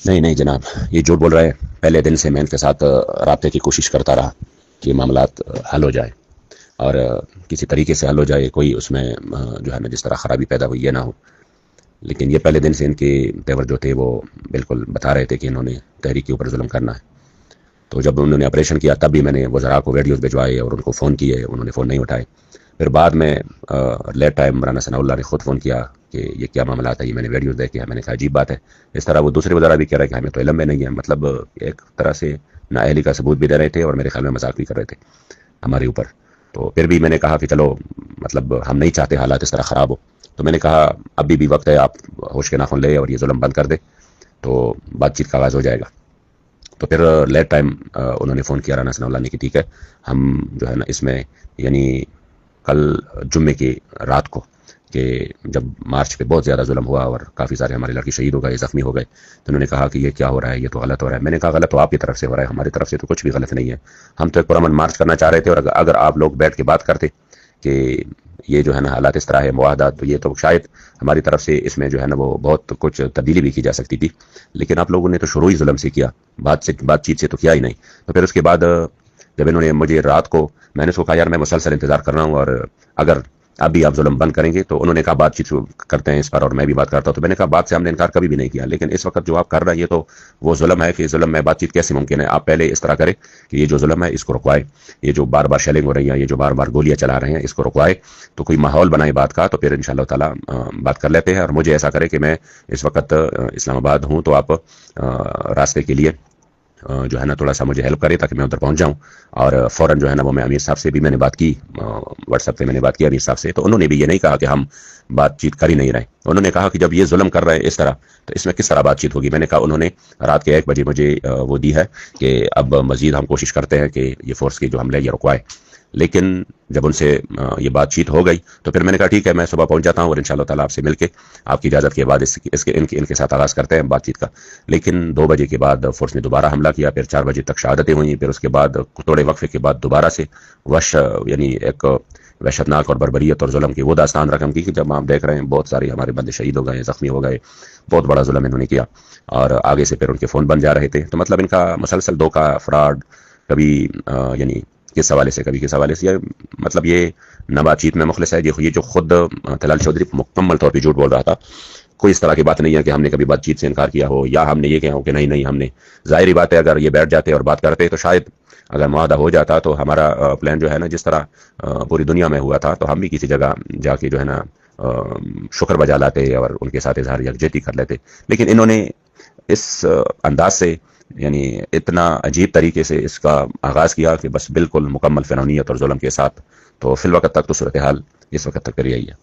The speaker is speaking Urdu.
نہیں نہیں جناب، یہ جھوٹ بول رہے ہیں۔ پہلے دن سے میں ان کے ساتھ رابطے کی کوشش کرتا رہا کہ معاملات حل ہو جائے، اور کسی طریقے سے حل ہو جائے، کوئی اس میں جو ہے نا جس طرح خرابی پیدا ہوئی یہ نہ ہو۔ لیکن یہ پہلے دن سے ان کے تیور جو تھے وہ بالکل بتا رہے تھے کہ انہوں نے تحریک کے اوپر ظلم کرنا ہے۔ تو جب انہوں نے آپریشن کیا تب بھی میں نے وزراء کو ویڈیوز بھجوائے اور ان کو فون کیے، انہوں نے فون نہیں اٹھائے۔ پھر بعد میں لیٹ ٹائم مولانا ثناء اللہ نے خود فون کیا کہ یہ کیا معاملات ہے، یہ میں نے ویڈیوز دیکھے ہیں۔ میں نے کہا عجیب بات ہے، اس طرح وہ دوسرے وزراء بھی کہہ رہے کہ ہمیں تو علم میں نہیں ہے، مطلب ایک طرح سے نااہلی کا ثبوت بھی دے رہے تھے اور میرے خیال میں مذاق بھی کر رہے تھے ہمارے اوپر۔ تو پھر بھی میں نے کہا کہ چلو، مطلب ہم نہیں چاہتے حالات اس طرح خراب ہو، تو میں نے کہا ابھی بھی وقت ہے، آپ ہوش کے ناخن لے اور یہ ظلم بند کر دے تو بات چیت کا آغاز ہو جائے گا۔ تو پھر لیٹ ٹائم انہوں نے فون کیا رانا ثناء اللہ نے کہ ٹھیک ہے، ہم جو ہے نا اس میں یعنی کل جمعے کی رات کو، کہ جب مارچ پہ بہت زیادہ ظلم ہوا اور کافی سارے ہمارے لڑکے شہید ہو گئے، زخمی ہو گئے، تو انہوں نے کہا کہ یہ کیا ہو رہا ہے، یہ تو غلط ہو رہا ہے۔ میں نے کہا غلط تو آپ کی طرف سے ہو رہا ہے، ہماری طرف سے تو کچھ بھی غلط نہیں ہے۔ ہم تو ایک پرامن مارچ کرنا چاہ رہے تھے، اور اگر آپ لوگ بیٹھ کے بات کرتے کہ یہ جو ہے نا حالات اس طرح ہے، معاہدات، تو یہ تو شاید ہماری طرف سے اس میں جو ہے نا وہ بہت کچھ تبدیلی بھی کی جا سکتی تھی۔ لیکن آپ لوگوں نے تو شروع ہی ظلم سے کیا، بات چیت سے تو کیا ہی نہیں۔ تو پھر اس کے بعد جب انہوں نے مجھے رات کو، میں نے اس کو کہا یار میں مسلسل انتظار کر رہا ہوں، اور اگر اب بھی آپ ظلم بند کریں گے تو انہوں نے کہا بات چیت کرتے ہیں اس پر، اور میں بھی بات کرتا ہوں۔ تو میں نے کہا بات سے ہم نے انکار کبھی بھی نہیں کیا، لیکن اس وقت جو آپ کر رہے ہیں یہ تو وہ ظلم ہے کہ ظلم میں بات چیت کیسے ممکن ہے؟ آپ پہلے اس طرح کریں کہ یہ جو ظلم ہے اس کو رکوائے، یہ جو بار بار شیلنگ ہو رہی ہے، یہ جو بار بار گولیاں چلا رہے ہیں، اس کو رکوائے، تو کوئی ماحول بنائے بات کا، تو پھر انشاءاللہ تعالی بات کر لیتے ہیں۔ اور مجھے ایسا کرے کہ میں اس وقت اسلام آباد ہوں، تو آپ راستے کے لیے جو ہے نا تھوڑا سا مجھے ہیلپ کرے تاکہ میں ادھر پہنچ جاؤں۔ اور فوراً جو ہے نا وہ میں امیر صاحب سے بھی میں نے بات کی، واٹس ایپ پہ میں نے بات کی امیر صاحب سے، تو انہوں نے بھی یہ نہیں کہا کہ ہم بات چیت کر ہی نہیں رہے۔ انہوں نے کہا کہ جب یہ ظلم کر رہے ہیں اس طرح، تو اس میں کس طرح بات چیت ہوگی؟ میں نے کہا انہوں نے رات کے 1 بجے مجھے وہ دی ہے کہ اب مزید ہم کوشش کرتے ہیں کہ یہ فورس کے جو حملے یہ رکوائے۔ لیکن جب ان سے یہ بات چیت ہو گئی تو پھر میں نے کہا ٹھیک ہے، میں صبح پہنچ جاتا ہوں، اور انشاءاللہ تعالی آپ سے مل کے آپ کی اجازت کے بعد ان کے ساتھ آغاز کرتے ہیں بات چیت کا۔ لیکن 2 بجے کے بعد فورس نے دوبارہ حملہ کیا، پھر 4 بجے تک شہادتیں ہوئیں، پھر اس کے بعد تھوڑے وقفے کے بعد دوبارہ سے یعنی ایک وحشتناک اور بربریت اور ظلم کی وہ داستان رقم کی کہ جب آپ دیکھ رہے ہیں بہت سارے ہمارے بندے شہید ہو گئے، زخمی ہو گئے، بہت بڑا ظلم انہوں نے کیا۔ اور آگے سے پھر ان کے فون بند جا رہے تھے، تو مطلب ان کا مسلسل دھوکہ، فراڈ، کبھی یعنی کس حوالے سے کبھی کس حوالے سے، مطلب یہ نہ بات چیت میں مخلص ہے۔ یہ جو خود طلال چودھری مکمل طور پہ جھوٹ بول رہا تھا، کوئی اس طرح کی بات نہیں ہے کہ ہم نے کبھی بات چیت سے انکار کیا ہو، یا ہم نے یہ کہا ہو کہ نہیں نہیں ہم نے۔ ظاہری بات ہے اگر یہ بیٹھ جاتے اور بات کرتے تو شاید اگر معاہدہ ہو جاتا تو ہمارا پلان جو ہے نا جس طرح پوری دنیا میں ہوا تھا، تو ہم بھی کسی جگہ جا کے جو ہے نا شکر بجا لاتے اور ان کے ساتھ اظہار یکجہتی کر لیتے۔ لیکن انہوں نے اس انداز سے، یعنی اتنا عجیب طریقے سے اس کا آغاز کیا کہ بس بالکل مکمل فرعونیت اور ظلم کے ساتھ۔ تو فی الوقت تک تو صورتحال اس وقت تک یہی ہے۔